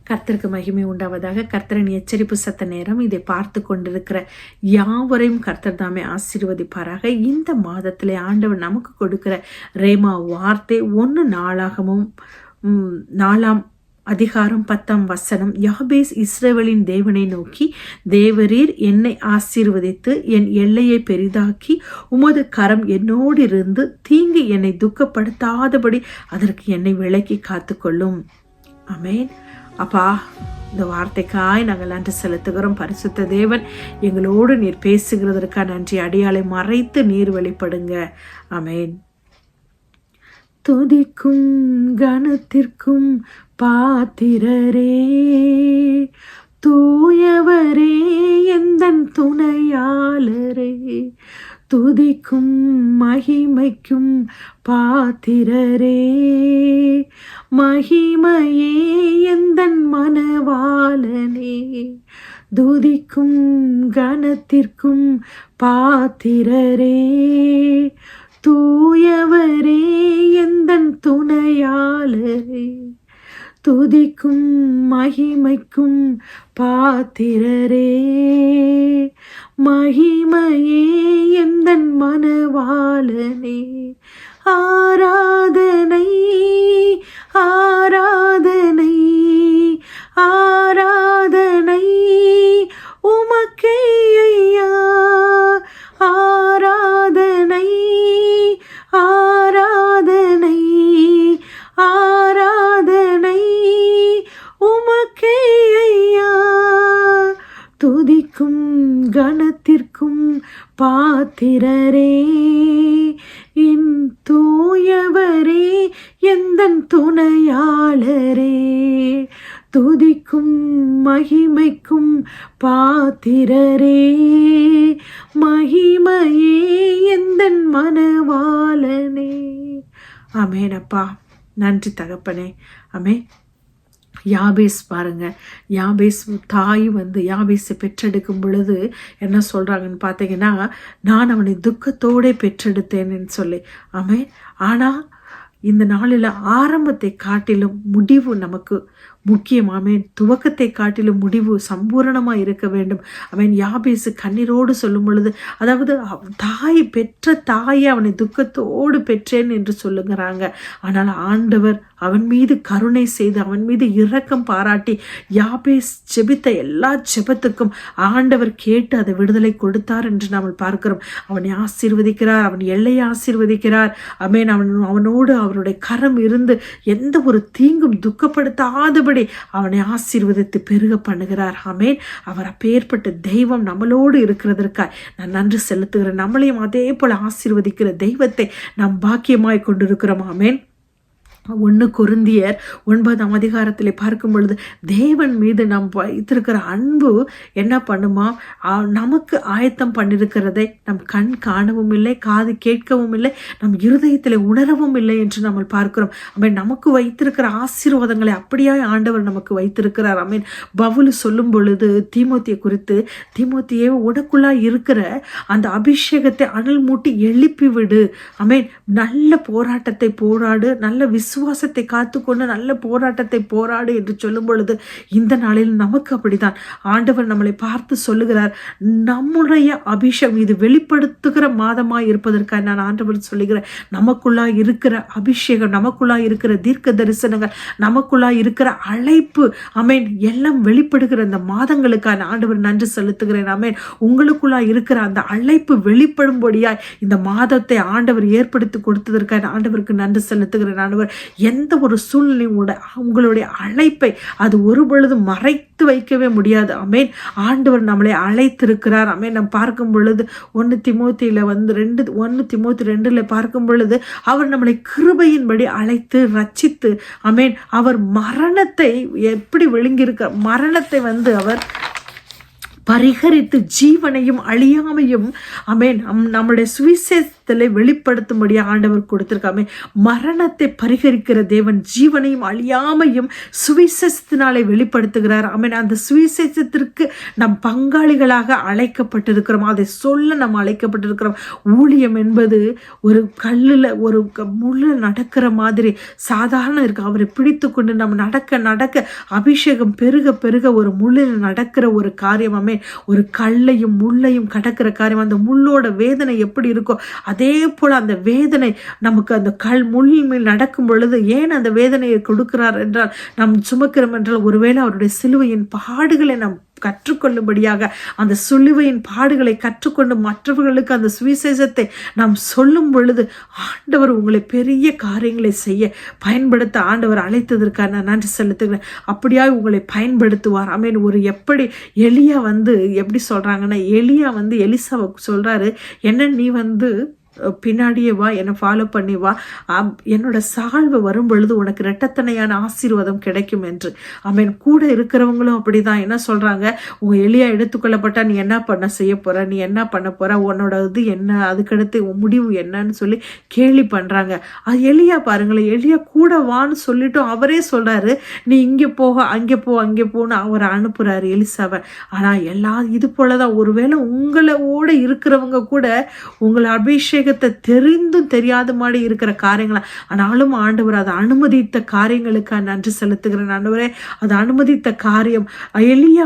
கர்த்தருக்கு மகிமை உண்டாவதாக. கர்த்தரின் எச்சரிப்பு சத்த நேரம். இதை பார்த்து கொண்டிருக்கிற யாவரையும் கர்த்தர் தாமே ஆசீர்வதிப்பாராக. இந்த மாதத்திலே ஆண்டவர் நமக்கு கொடுக்கிற ரேமா வார்த்தை 1 நாளாகமும் 4ஆம் அதிகாரம் 10ஆம் வசனம். யாபேஸ் இஸ்ரவேலின் தேவனை நோக்கி, தேவரீர் என்னை ஆசீர்வதித்து என் எல்லையை பெரிதாக்கி உமது கரம் என்னோடு இருந்து தீங்கு என்னை துக்கப்படுத்தாதபடி அதற்கு என்னை விலக்கி காத்துக்கொள்ளும். ஆமென். அப்பா, இந்த வார்த்தைக்காய் நாங்கள் நன்றி செலுத்துகிறோம். பரிசுத்த தேவன், எங்களோடு நீர் பேசுகிறதற்காக நன்றி. அடியாளை மறைத்து நீர் வெளிப்படுங்க. ஆமென். துதிக்கும் கனத்திற்கும் பாத்திரரே, தூயவரே, எந்தன் துணையாளரே, துதிக்கும் மகிமைக்கும் பாத்திரரே, மகிமையே எந்தன் மனவாளனே, துதிக்கும் கனத்திற்கும் பாத்திரரே, தூயவரே, எந்தன் துணையாளரே, துதிக்கும் மகிமைக்கும் பாத்திரரே, மகிமையே எந்தன் மனவாளனே. ஆராதனை ஆராதனை ஆராதனை உமக்கே ஐயா, ஆராதனை ஆராதனை ஆராதனை உமக்கே ஐயா, துதிக்கும் கனத்திற்கும் பாத்திரரே, என் தூயவரே, எந்தன் துணையாளரே, துதிக்கும் மகிமைக்கும் பாத்திரரே, மகிமையே எந்தன் மனவாளனே. ஆமெனப்பா. நன்றி தகப்பனே. ஆமென். யாபேஸ் பாருங்க, யாபேஸ் தாய் யாபேஸை பெற்றெடுக்கும் பொழுது என்ன சொல்றாங்கன்னு பார்த்தீங்கன்னா, நான் அவனை துக்கத்தோடு பெற்றெடுத்தேன்னு சொல்லி. ஆமென். ஆனால் இந்த நாளில் ஆரம்பத்தை காட்டிலும் முடிவு நமக்கு முக்கியம். ஆமென். துவக்கத்தை காட்டிலும் முடிவு சம்பூரணமாக இருக்க வேண்டும். அவன் யாபேசு கண்ணீரோடு சொல்லும் பொழுது, அதாவது தாய் பெற்ற தாயை அவனை துக்கத்தோடு பெற்றேன் என்று சொல்லுங்கிறாங்க. ஆனால் ஆண்டவர் அவன் மீது கருணை செய்து அவன் மீது இரக்கம் பாராட்டி யாபேஸ் ஜெபித்த எல்லா ஜெபத்துக்கும் ஆண்டவர் கேட்டு அதை விடுதலை கொடுத்தார் என்று நாம் பார்க்கிறோம். அவனை ஆசீர்வதிக்கிறார், அவன் எல்லையை ஆசீர்வதிக்கிறார். ஆமென். அவனோடு அவருடைய கரம் இருந்து எந்த ஒரு தீங்கும் துக்கப்படுத்தாதபடி அவனை ஆசீர்வதித்து பெருக பண்ணுகிறார். ஆமென். அவர் அப்பேற்பட்ட தெய்வம் நம்மளோடு இருக்கிறதற்காய் நான் நன்றி செலுத்துகிறேன். நம்மளையும் அதே போல ஆசீர்வதிக்கிற தெய்வத்தை நாம் பாக்கியமாய் கொண்டிருக்கிறோம். ஆமென். 1 கொரிந்தியர் 9ஆம் அதிகாரத்திலே பார்க்கும் பொழுது தேவன் மீது நாம் வைத்திருக்கிற அன்பு என்ன பண்ணுமா, நமக்கு ஆயத்தம் பண்ணிருக்கிறதை நம் கண் காணவும் இல்லை, காது கேட்கவும் இல்லை, நம் இருதயத்தில் உணரவும் இல்லை என்று நம்ம பார்க்கிறோம். ஆமென். நமக்கு வைத்திருக்கிற ஆசீர்வாதங்களை அப்படியே ஆண்டவர் நமக்கு வைத்திருக்கிறார். ஆமென். பவுல் சொல்லும் பொழுது தீமோத்தியை குறித்து, தீமோத்தியே, உனக்குள்ளாய் இருக்கிற அந்த அபிஷேகத்தை அனல் மூட்டி எழுப்பி விடு. ஆமென். நல்ல போராட்டத்தை போராடு, நல்ல விசுவாசத்தை காத்துக்கொண்டு நல்ல போராட்டத்தை போராடு என்று சொல்லும் பொழுது இந்த நாளில் நமக்கு அப்படித்தான் ஆண்டவர் நம்மளை பார்த்து சொல்லுகிறார். நம்முடைய அபிஷேகம் இது வெளிப்படுத்துகிற மாதமாய் இருப்பதற்காக நான் ஆண்டவர் சொல்லுகிறேன். நமக்குள்ளா இருக்கிற அபிஷேகம், நமக்குள்ளா இருக்கிற தீர்க்க தரிசனங்கள், நமக்குள்ளா இருக்கிற அழைப்பு, ஆமென், எல்லாம் வெளிப்படுகிற இந்த மாதங்களுக்காக ஆண்டவர் நன்றி செலுத்துகிறேன். ஆமென். உங்களுக்குள்ளா இருக்கிற அந்த அழைப்பு வெளிப்படும்படியாய் இந்த மாதத்தை ஆண்டவர் ஏற்படுத்தி கொடுத்ததற்காக ஆண்டவருக்கு நன்றி செலுத்துகிறேன். ஆண்டவர் எந்த ஒரு சூழ்நிலையும் உங்களுடைய அழைப்பை அது ஒரு பொழுது மறைத்து வைக்கவே முடியாது. ஆமென். ஆண்டவர் நம்மளை அழைத்திருக்கிறார். ஆமென். நம்ம பார்க்கும் பொழுது 1 தீமோத்தியில 1 தீமோத்தி 2 பார்க்கும் பொழுது அவர் நம்மளை கிருபையின்படி அழைத்து ரட்சித்து, ஆமென், அவர் மரணத்தை எப்படி விழுங்கியிருக்க, மரணத்தை அவர் பரிகரித்து ஜீவனையும் அழியாமையும், ஆமென், நம்முடைய சுவிசேஷ சுவிசேஷத்திலே வெளிப்படுத்தும்படியாக ஆண்டவர் கொடுத்திருக்காமே. மரணத்தை பரிகரிக்கிற தேவன் ஜீவனையும் அழியாமையும் சுவிசேஷத்தினாலே வெளிப்படுத்துகிறார். ஆமென். அந்த சுவிசேஷத்திற்கு நம் பங்காளிகளாக அழைக்கப்பட்டிருக்கிறோம். அதை சொல்ல நம்ம அழைக்கப்பட்டிருக்கிறோம். ஊழியம் என்பது ஒரு கல்லில் ஒரு முள்ள நடக்கிற மாதிரி சாதாரண இருக்கு. அவரை பிடித்து கொண்டு நம்ம நடக்க நடக்க அபிஷேகம் பெருக பெருக ஒரு முள்ளில் நடக்கிற ஒரு காரியமே. ஒரு கல்லையும் முள்ளையும் கடக்கிற காரியம். அந்த முள்ளோட வேதனை எப்படி இருக்கோ அதே போல அந்த வேதனை நமக்கு அந்த முள்ளின் மேல் நடக்கும் பொழுது ஏன் அந்த வேதனையை கொடுக்கிறார் என்றால் நாம் சுமக்கிறோம் என்றால் ஒருவேளை அவருடைய சிலுவையின் பாடுகளை நாம் கற்றுக்கொள்ளும்படியாக அந்த சிலுவையின் பாடுகளை கற்றுக்கொண்டு மற்றவர்களுக்கு அந்த சுவிசேஷத்தை நாம் சொல்லும் பொழுது ஆண்டவர் உங்களை பெரிய காரியங்களை செய்ய பயன்படுத்த ஆண்டவர் அழைத்ததற்காக நான் நன்றி செலுத்துகிறேன். அப்படியா உங்களை பயன்படுத்துவார். ஆமென். ஒரு எப்படி எலியா எப்படி சொல்றாங்கன்னா, எலியா எலிசாவை சொல்றாரு, என்ன நீ பின்னாடியே வா, என்னை ஃபாலோ பண்ணி வா, என்னோட சால்வு வரும் பொழுது உனக்கு இரட்டத்தனையான ஆசீர்வாதம் கிடைக்கும் என்று. ஆமென். கூட இருக்கிறவங்களும் அப்படிதான் என்ன சொல்றாங்க, உங்க எலியா எடுத்துக்கொள்ளப்பட்டா நீ என்ன செய்ய போற, நீ என்ன பண்ண போற, உன்னோட இது என்ன, அதுக்கடுத்து உன் முடிவு என்னன்னு சொல்லி கேலி பண்றாங்க. அது எலியா பாருங்களேன், எலியா கூட வான்னு சொல்லிட்டும் அவரே சொல்றாரு, நீ இங்கே போக அங்கே போ அங்கே போன்னு அவரை அனுப்புறாரு எலிசாவை. ஆனா இது போலதான் ஒருவேளை உங்களோட இருக்கிறவங்க கூட உங்களை அபிஷேகம் தெரிந்தும் தெரியாத மாதிரி இருக்கிற காரியங்களா, ஆனாலும் ஆண்டவர் அதை அனுமதித்த காரியங்களுக்கு நன்றி செலுத்துகிறேன். ஆண்டவரே, அது அனுமதித்த காரியம். எலியா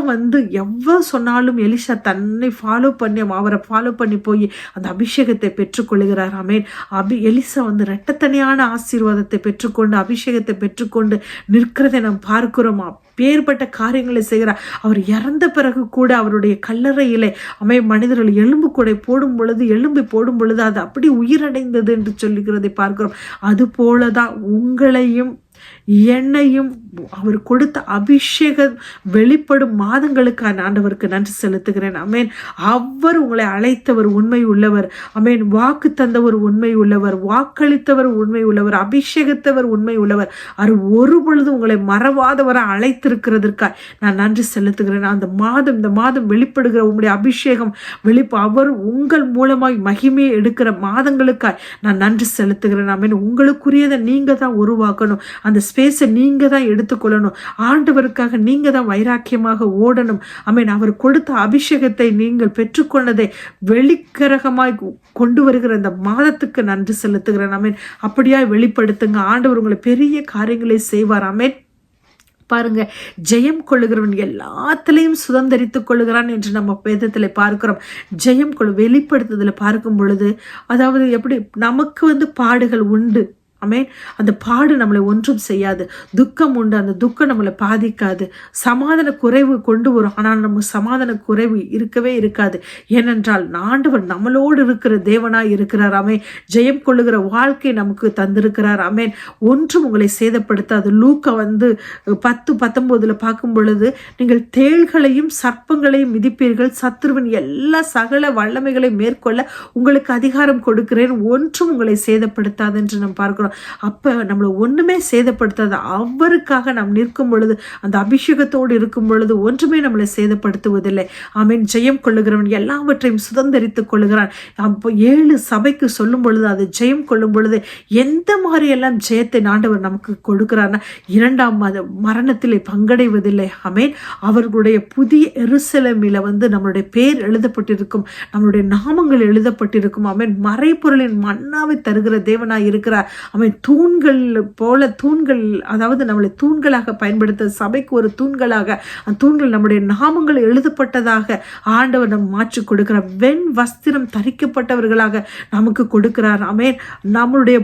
எவ்வளவு சொன்னாலும் எலிசா தன்னை அவரை ஃபாலோ பண்ணி போய் அந்த அபிஷேகத்தை பெற்றுக்கொள்கிறார். ஆமென். எலிசா இரட்டத்தனையான ஆசீர்வாதத்தை பெற்றுக்கொண்டு அபிஷேகத்தை பெற்றுக்கொண்டு நிற்கிறதை நாம் பார்க்கிறோம். பேர்பட்ட காரியங்களை செய்கிறார். அவர் இறந்த பிறகு கூட அவருடைய கல்லறையிலே மனிதர்கள் எலும்பு கூடை போடும் பொழுது அது அப்படி உயிரடைந்தது என்று சொல்லுகிறதை பார்க்கிறோம். அது போலதான் உங்களையும் என்னையும் அவர் கொடுத்த அபிஷேகம் வெளிப்படும் மாதங்களுக்கான ஆண்டவருக்கு நன்றி செலுத்துகிறேன். ஆமென். அவர் உங்களை அழைத்தவர் உண்மை உள்ளவர். ஆமென். வாக்கு தந்தவர் உண்மை உள்ளவர், வாக்களித்தவர் உண்மை உள்ளவர், அபிஷேகத்தவர் உண்மை உள்ளவர். அவர் ஒரு பொழுது உங்களை மறவாதவரை அழைத்திருக்கிறதற்காக நான் நன்றி செலுத்துகிறேன். இந்த மாதம் வெளிப்படுகிற உங்களுடைய அபிஷேகம் அவர் உங்கள் மூலமாய் மகிமையை எடுக்கிற மாதங்களுக்காய் நான் நன்றி செலுத்துகிறேன். ஆமென். உங்களுக்குரியதை நீங்க தான் உருவாக்கணும். அந்த ஸ்பேஸை நீங்க தான் எடுத்துக்கொள்ளணும். ஆண்டவருக்காக நீங்க தான் வைராக்கியமாக ஓடணும். ஆமென். அவர் கொடுத்த அபிஷேகத்தை நீங்கள் பெற்றுக்கொண்டதை வெளிக்கரகமாய் கொண்டு வருகிற இந்த மாதத்துக்கு நன்றி செலுத்துகிறேன். ஆமென். அப்படியா வெளிப்படுத்துங்க. ஆண்டவர் உங்களை பெரிய காரியங்களை செய்வார். ஆமென். பாருங்க, ஜெயம் கொள்ளுகிறவன் எல்லாத்திலையும் சுதந்திரித்துக் கொள்ளுகிறான் என்று நம்ம வேதத்தில் பார்க்கிறோம். ஜெயம் வெளிப்படுத்துதல பார்க்கும் பொழுது அதாவது எப்படி நமக்கு பாடுகள் உண்டு. ஆமென். அந்த பாடு நம்மளை ஒன்றும் செய்யாது. துக்கம் உண்டு, அந்த துக்கம் நம்மளை பாதிக்காது. சமாதான குறைவு கொண்டு வரும், ஆனால் நம்ம சமாதான குறைவு இருக்கவே இருக்காது. ஏனென்றால் ஆண்டவர் நம்மளோடு இருக்கிற தேவனாய் இருக்கிறார். ஆமென். ஜெயம் கொள்ளுகிற வாழ்க்கை நமக்கு தந்திருக்கிறார். ஆமென். ஒன்றும் உங்களை சேதப்படுத்தாது. லூக்கா 10:19 பார்க்கும் பொழுது, நீங்கள் தேள்களையும் சர்ப்பங்களையும் மிதிப்பீர்கள், சத்துருவின் எல்லா சகல வல்லமைகளை மேற்கொள்ள உங்களுக்கு அதிகாரம் கொடுக்கிறேன், ஒன்றும் உங்களை சேதப்படுத்தாது என்று நாம் பார்க்கிறோம். அப்ப நம்மளை ஒண்ணுமே சேதப்படுத்தாது. அவருக்காக நாம் நிற்கும் பொழுது, அந்த அபிஷேகத்தோடு இருக்கும் பொழுது ஒன்றுமே நம்மளை சேதப்படுத்துவதில்லை. ஆமென். ஜெயம் கொள்ளுகிறவன் எல்லாவற்றையும் சுதந்திரித்துக் கொள்ளுகிறான். அப்போ 7 சபைக்கு சொல்லும் பொழுது, அது ஜெயம் கொள்ளும் பொழுது எந்த மாதிரி எல்லாம் ஜெயத்தை ஆண்டவர் நமக்கு கொடுக்கிறார்னா, 2ஆம் மரணத்திலே பங்கடைவதில்லை. ஆமென். அவர்களுடைய புதிய எருசலேமில நம்மளுடைய பேர் எழுதப்பட்டிருக்கும், நம்மளுடைய நாமங்கள் எழுதப்பட்டிருக்கும். ஆமென். மறைபொருளின் மன்னாவை தருகிற தேவனாய் இருக்கிறார். தூண்கள் போல, தூண்கள் அதாவது நம்மளை தூண்களாக பயன்படுத்த, சபைக்கு ஒரு தூண்களாக, அந்த தூண்கள் நம்முடைய நாமங்கள் எழுதப்பட்டதாக ஆண்டவர் நம்ம மாற்றி கொடுக்கிறார். வெண் வஸ்திரம் தரிக்கப்பட்டவர்களாக நமக்கு கொடுக்கிறார். ஆமென். நம்மளுடைய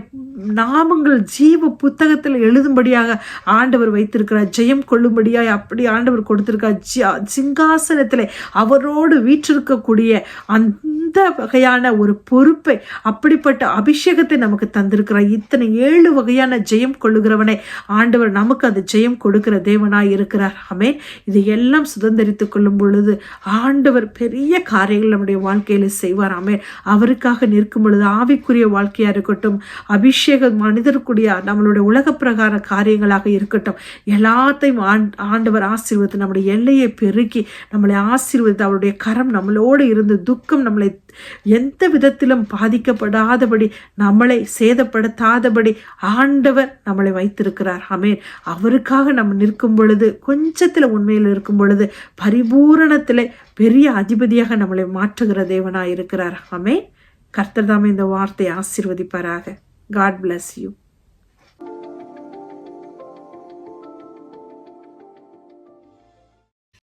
நாமங்கள் ஜீவ புத்தகத்தில் எழுதும்படியாக ஆண்டவர் வைத்திருக்கிறார். ஜெயம் கொள்ளும்படியாக அப்படி ஆண்டவர் கொடுத்திருக்கார். சிங்காசனத்திலே அவரோடு வீற்றிருக்கக்கூடிய அந்த வகையான ஒரு பொறுப்பை, அப்படிப்பட்ட அபிஷேகத்தை நமக்கு தந்திருக்கிறார். இத்தனை 7 வகையான ஜெயம் கொள்ளுகிறவனை ஆண்டவர் நமக்கு அந்த ஜெயம் கொடுக்கிற தேவனாய் இருக்கிறார். ஆமென். இது எல்லாம் சுதந்திரித்துக் கொள்ளும் பொழுது ஆண்டவர் பெரிய காரியங்கள் நம்முடைய வாழ்க்கையில செய்வார். ஆமென். அவருக்காக நிற்கும் பொழுது ஆவிக்குரிய வாழ்க்கையா இருக்கட்டும், அபிஷேகம் மனிதருக்குரிய நம்மளுடைய உலக பிரகார காரியங்களாக இருக்கட்டும், எல்லாத்தையும் ஆண்டவர் ஆசீர்வதித்து நம்முடைய எல்லையை பெருக்கி நம்மளை ஆசீர்வதித்து அவருடைய கரம் நம்மளோடு இருந்து துக்கம் நம்மளை எந்த விதத்திலும் பாதிக்கப்படாதபடி, நம்மளை சேதப்படுத்தாதபடி ஆண்டவர் நம்மளை வைத்திருக்கிறார். ஆமென். அவருக்காக நம்ம நிற்கும் பொழுது, கொஞ்சத்தில் உண்மையில் இருக்கும் பொழுது பரிபூரணத்தில் பெரிய அதிபதியாக நம்மளை மாற்றுகிற தேவனாய் இருக்கிறார். ஆமென். கர்த்தர் தாமே இந்த வார்த்தையை ஆசீர்வதிப்பாராக. God bless you.